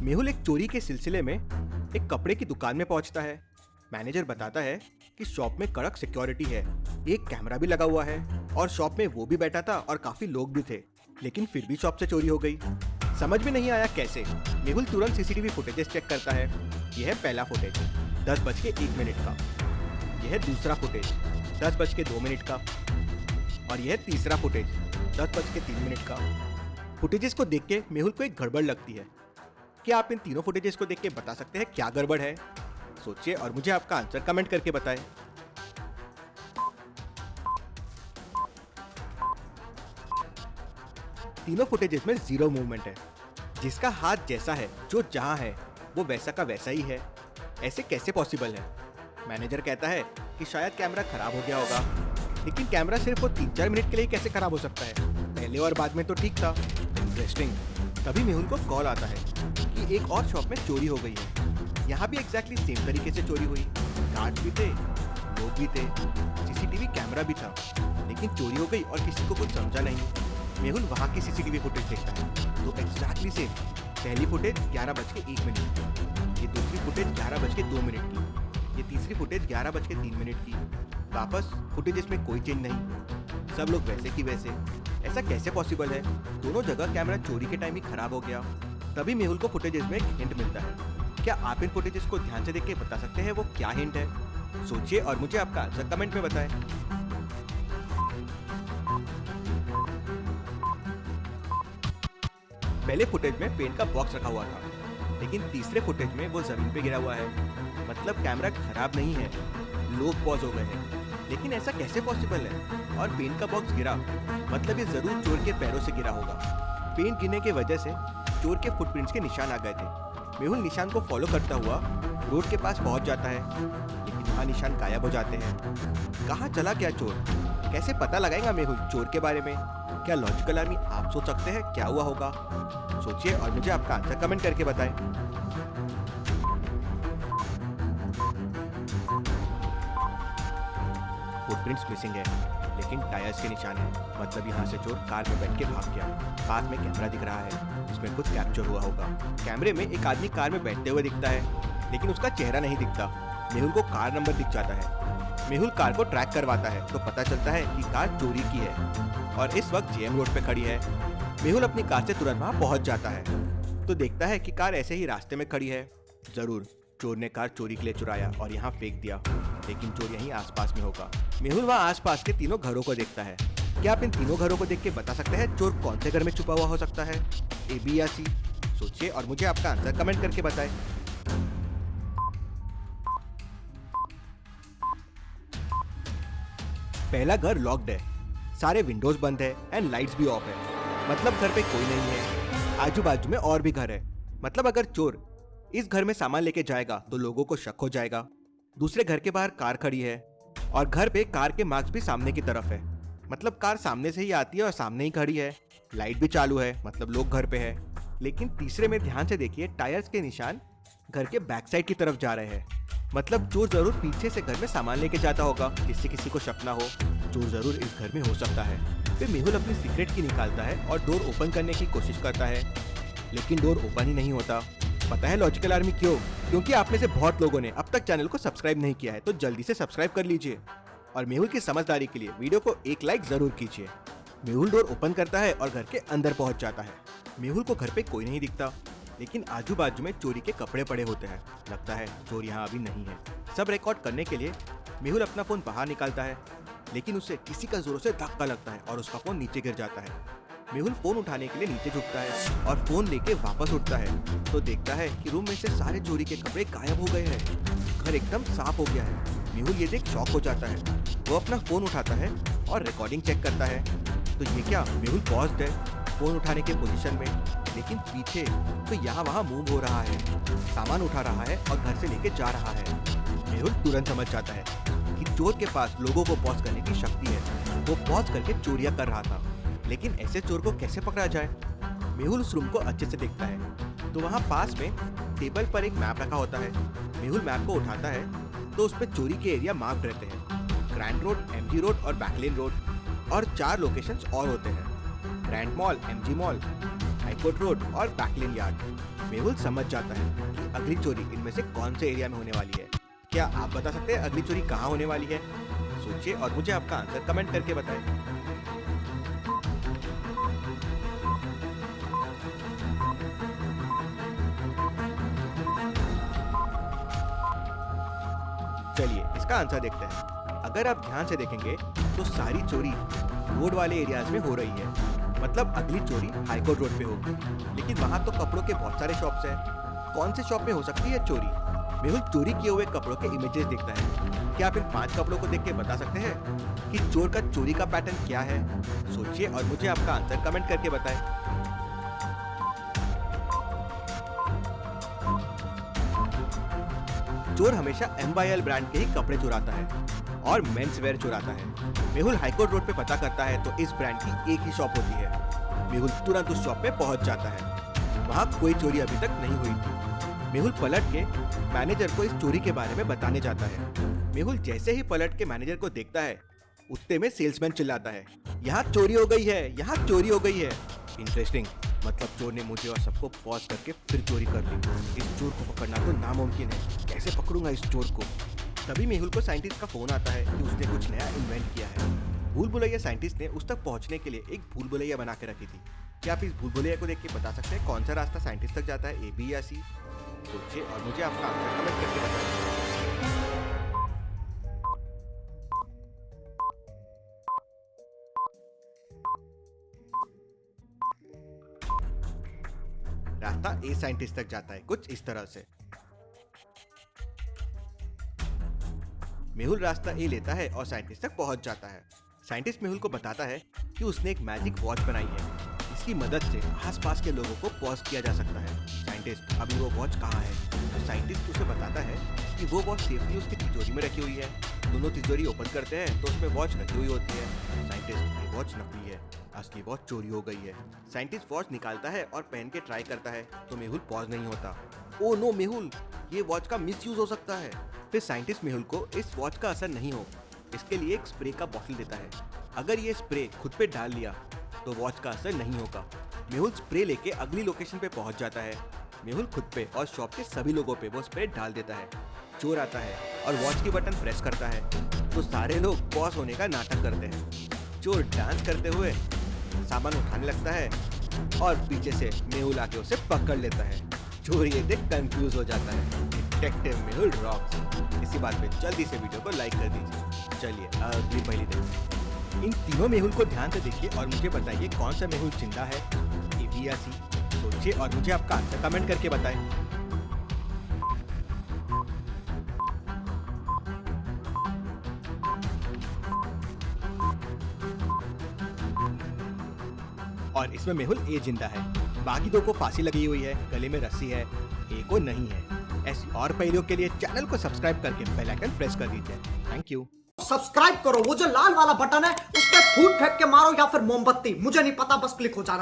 मेहुल एक चोरी के सिलसिले में एक कपड़े की दुकान में पहुंचता है। मैनेजर बताता है कि शॉप में कड़क सिक्योरिटी है, एक कैमरा भी लगा हुआ है और शॉप में वो भी बैठा था और काफी लोग भी थे, लेकिन फिर भी शॉप से चोरी हो गई। समझ में नहीं आया कैसे। मेहुल तुरंत सीसीटीवी फुटेजेस चेक करता है। यह है पहला फुटेज 10:01 का, यह है दूसरा फुटेज 10:02 का और यह है तीसरा फुटेज 10:03 का। फुटेजेस को देख के मेहुल को एक गड़बड़ लगती है। क्या आप इन तीनों फुटेजेस को देख के बता सकते हैं क्या गड़बड़ है? सोचिए और मुझे आपका आंसर कमेंट करके बताएं। तीनों फुटेजेस में जीरो मूवमेंट है। जिसका हाथ जैसा है, जो जहां है वो वैसा का वैसा ही है। ऐसे कैसे पॉसिबल है? मैनेजर कहता है कि शायद कैमरा खराब हो गया होगा, लेकिन कैमरा सिर्फ वो 3-4 मिनट के लिए कैसे खराब हो सकता है? पहले और बाद में तो ठीक था। इंटरेस्टिंग। तभी मेहुल को कॉल आता है कि एक और शॉप में चोरी हो गई है। यहाँ भी एग्जैक्टली सेम तरीके से चोरी हुई। गार्ड भी थे, लोग भी थे, सीसीटीवी कैमरा भी था, लेकिन चोरी हो गई और किसी को कुछ समझा नहीं। मेहुल वहाँ की सीसीटीवी फुटेज देखता है तो एग्जैक्टली सेम। पहली फुटेज 11:01 की, ये दूसरी फुटेज 11:02 की, ये तीसरी फुटेज 11:03 की। वापस फुटेजेस में कोई चेंज नहीं, सब लोग वैसे की वैसे। ऐसा कैसे पॉसिबल है? दोनों जगह कैमरा चोरी के टाइम ही खराब हो गया। तभी मेहुल को फुटेजेस में एक हिंट मिलता है। क्या आप इन फुटेजेस को ध्यान से देख के बता सकते हैं वो क्या हिंट है? सोचिए और मुझे आपका आंसर कमेंट में बताएं। पहले फुटेज में पेंट का बॉक्स रखा हुआ था, लेकिन तीसरे फुटेज में वो जमीन पे गिरा हुआ है। मतलब कैमरा खराब नहीं है, लोग पॉज हो गए हैं। लेकिन ऐसा कैसे पॉसिबल है? और पेंट का बॉक्स गिरा मतलब ये जरूर चोर के पैरों से गिरा होगा। पेंट गिरने की वजह से चोर के फुटप्रिंट्स के निशान आ गए थे। मेहुल निशान को फॉलो करता हुआ रोड के पास पहुंच जाता है, लेकिन वहाँ निशान गायब हो जाते हैं। कहाँ चला गया चोर? कैसे पता लगाएगा मेहुल चोर के बारे में? क्या लॉजिकल आर्मी आप सोच सकते हैं क्या हुआ होगा? सोचिए और मुझे आपका आंसर कमेंट करके बताएं। फुटप्रिंट्स मिसिंग है, लेकिन टायर्स के निशान है। मतलब यहाँ से चोर कार में बैठ के भाग गया। कार में कैमरा दिख रहा है, इसमें कुछ कैप्चर हुआ होगा। कैमरे में एक आदमी कार में बैठते हुए दिखता है, लेकिन उसका चेहरा नहीं दिखता। मेहुल को कार नंबर दिख जाता है। मेहुल कार को ट्रैक करवाता है तो पता चलता है कि कार चोरी की है और इस वक्त जेएम रोड पे खड़ी है। मेहुल अपनी कार से तुरंत वहाँ पहुँच जाता है तो देखता है कि कार ऐसे ही रास्ते में खड़ी है। जरूर चोर ने कार चोरी के लिए चुराया और यहाँ फेंक दिया, लेकिन चोर यहीं आसपास में होगा। मेहुल वहाँ आसपास के तीनों घरों को देखता है। क्या आप इन तीनों घरों को देख के बता सकते हैं चोर कौन से घर में छुपा हुआ हो सकता है? ए, बी या सी? सोचिए और मुझे आपका आंसर कमेंट करके बताएं। पहला घर लॉक्ड है, सारे विंडोज बंद है एंड लाइट्स भी ऑफ है। मतलब घर पे कोई नहीं है। आजू बाजू में और भी घर है। मतलब अगर चोर इस घर में सामान लेके जाएगा तो लोगों को शक हो जाएगा। दूसरे घर के बाहर कार खड़ी है और घर पे कार के मार्क्स भी सामने की तरफ है। मतलब कार सामने से ही आती है और सामने ही खड़ी है। लाइट भी चालू है, मतलब लोग घर पे है। लेकिन तीसरे में ध्यान से देखिए, टायर्स के निशान घर के बैक साइड की तरफ जा रहे हैं। मतलब चोर जरूर पीछे से घर में सामान लेके जाता होगा, जिससे किसी को शक ना हो। चोर जरूर इस घर में हो सकता है। फिर मेहुल अपनी सीक्रेट की निकालता है और डोर ओपन करने की कोशिश करता है, लेकिन डोर ओपन ही नहीं होता। पता है लॉजिकल आर्मी क्यों? क्योंकि आप में से बहुत लोगों ने अब तक चैनल को सब्सक्राइब नहीं किया है, तो जल्दी से सब्सक्राइब कर लीजिए और मेहुल की समझदारी के लिए वीडियो को एक लाइक जरूर कीजिए। मेहुल डोर ओपन करता है और घर के अंदर पहुंच जाता है। मेहुल को घर पे कोई नहीं दिखता, लेकिन आजू बाजू में चोरी के कपड़े पड़े होते हैं। लगता है चोर यहाँ अभी नहीं है। सब रिकॉर्ड करने के लिए मेहुल अपना फोन बाहर निकालता है, लेकिन उसे किसी का जोरों से धक्का लगता है और उसका फोन नीचे गिर जाता है। मेहुल फोन उठाने के लिए नीचे झुकता है और फोन लेके वापस उठता है तो देखता है कि रूम में से सारे चोरी के कपड़े गायब हो गए हैं। घर एकदम साफ हो गया है। मेहुल ये देख शॉक हो जाता है। वो अपना फोन उठाता है और रिकॉर्डिंग चेक करता है तो ये क्या, मेहुल पॉज्ड है फोन उठाने के पोजीशन में, लेकिन पीछे तो यहाँ वहाँ मूव हो रहा है, सामान उठा रहा है और घर से लेके जा रहा है। मेहुल तुरंत समझ जाता है कि चोर के पास लोगों को पॉज करने की शक्ति है। वो पॉज करके चोरियां कर रहा था, लेकिन ऐसे चोर को कैसे पकड़ा जाए? मेहुल उस रूम को अच्छे से देखता है तो वहाँ पास में टेबल पर एक मैप रखा होता है। मेहुल मैप को उठाता है तो उस पर चोरी के एरिया मार्क्ड रहते हैं। ग्रैंड रोड, एमजी रोड और बैकलेन रोड, और 4 लोकेशंस और होते हैं, grand mall, MG mall, high court road और बैकलेन यार्ड। मेहुल समझ जाता है कि अगली चोरी इनमें से कौन से एरिया में होने वाली है। क्या आप बता सकते हैं अगली चोरी कहाँ होने वाली है? सोचिए और मुझे आपका आंसर कमेंट करके बताएं। चलिए इसका आंसर देखते हैं। अगर आप ध्यान से देखेंगे तो सारी चोरी रोड वाले एरियाज में हो रही है। मतलब अगली चोरी हाईकोर्ट रोड पे होगी, लेकिन वहाँ तो कपड़ों के बहुत सारे शॉप्स हैं। कौन से शॉप में हो सकती है चोरी? मेहुल चोरी किए हुए कपड़ों के इमेजेस देखता है। क्या आप इन 5 कपड़ों को देख के बता सकते हैं कि चोर का चोरी का पैटर्न क्या है? सोचिए और मुझे आपका आंसर कमेंट करके बताएं। चोर हमेशा MYL ब्रांड के ही कपड़े चुराता है और मेंस वेयर चुराता है। मेहुल हाईकोर्ट रोड पे पता करता है तो इस ब्रांड की एक ही शॉप होती है। मेहुल तुरंत उस शॉप पे पहुंच जाता है। वहाँ कोई चोरी अभी तक नहीं हुई थी। मेहुल पलट के मैनेजर को इस चोरी के बारे में बताने जाता है। मेहुल जैसे ही पलट के मैनेजर को देखता है, उतने में सेल्समैन चिल्लाता है, यहाँ चोरी हो गई है, यहाँ चोरी हो गई है। इंटरेस्टिंग, मतलब चोर ने मुझे और सबको पॉज करके फिर चोरी कर ली। इस चोर को पकड़ना तो नामुमकिन है। कैसे पकड़ूंगा इस चोर को? तभी मेहुल को साइंटिस्ट का फोन आता है कि उसने कुछ नया इन्वेंट किया है। भूल भुलैया साइंटिस्ट ने उस तक पहुंचने के लिए एक भूल भुलैया बना के रखी थी। क्या आप इस भूल भुलैया को देख के बता सकते हैं कौन सा रास्ता साइंटिस्ट तक जाता है, A, B या C? सोचिए और मुझे आपका आंसर कमेंट करके बताइए। रास्ता A साइंटिस्ट तक जाता है कुछ इस तरह से। मेहुल रास्ता A लेता है और साइंटिस्ट तक पहुंच जाता है। साइंटिस्ट मेहुल को बताता है कि उसने एक मैजिक वॉच बनाई है। इसकी मदद से आसपास के लोगों को पॉज किया जा सकता है। साइंटिस्ट, अभी वो वॉच कहाँ है? तो साइंटिस्ट उसे बताता है कि वो वॉच सेफली उसकी तिजोरी में रखी हुई है। दोनों तिजोरी ओपन करते हैं तो उसमें वॉच रखी हुई होती है। साइंटिस्ट, ये वॉच नकली है, असली वॉच चोरी हो गई है। साइंटिस्ट वॉच निकालता है और पहन के ट्राई करता है तो मेहुल पॉज नहीं होता। ओ नो मेहुल, ये वॉच का मिसयूज हो सकता है। फिर साइंटिस्ट मेहुल को इस वॉच का असर नहीं हो, इसके लिए एक स्प्रे का बॉटल देता है। अगर ये स्प्रे खुद पे डाल लिया तो वॉच का असर नहीं होगा। मेहुल स्प्रे लेके अगली लोकेशन पे पहुंच जाता है। मेहुल खुद पे और शॉप के सभी लोगों पे वो स्प्रे डाल देता है। चोर आता है और वॉच की बटन प्रेस करता है तो सारे लोग पॉज होने का नाटक करते हैं। चोर डांस करते हुए सामान उठाने लगता है और पीछे से मेहुल आके उसे पकड़ लेता है। चोर ये देख कंफ्यूज हो जाता है। Detective Mehul rocks. इसी बात पे जल्दी से वीडियो को लाइक कर दीजिए। चलिए अगली पहली देखते। इन तीनों मेहुल को ध्यान से देखिए और मुझे बताइए कौन सा मेहुल जिंदा है, A, B या C? सोचिए और मुझे आपका आंसर कमेंट करके बताएं। और इसमें मेहुल A जिंदा है। बाकी 2 को फांसी लगी हुई है, गले में रस्सी है, A को नहीं है। ऐसी और पहेलियों के लिए चैनल को सब्सक्राइब करके बेल आइकन प्रेस कर दीजिए। Thank you. सब्सक्राइब करो, वो जो लाल वाला बटन है उस पर फूट फेंक के मारो या फिर मोमबत्ती, मुझे नहीं पता, बस क्लिक हो जाना।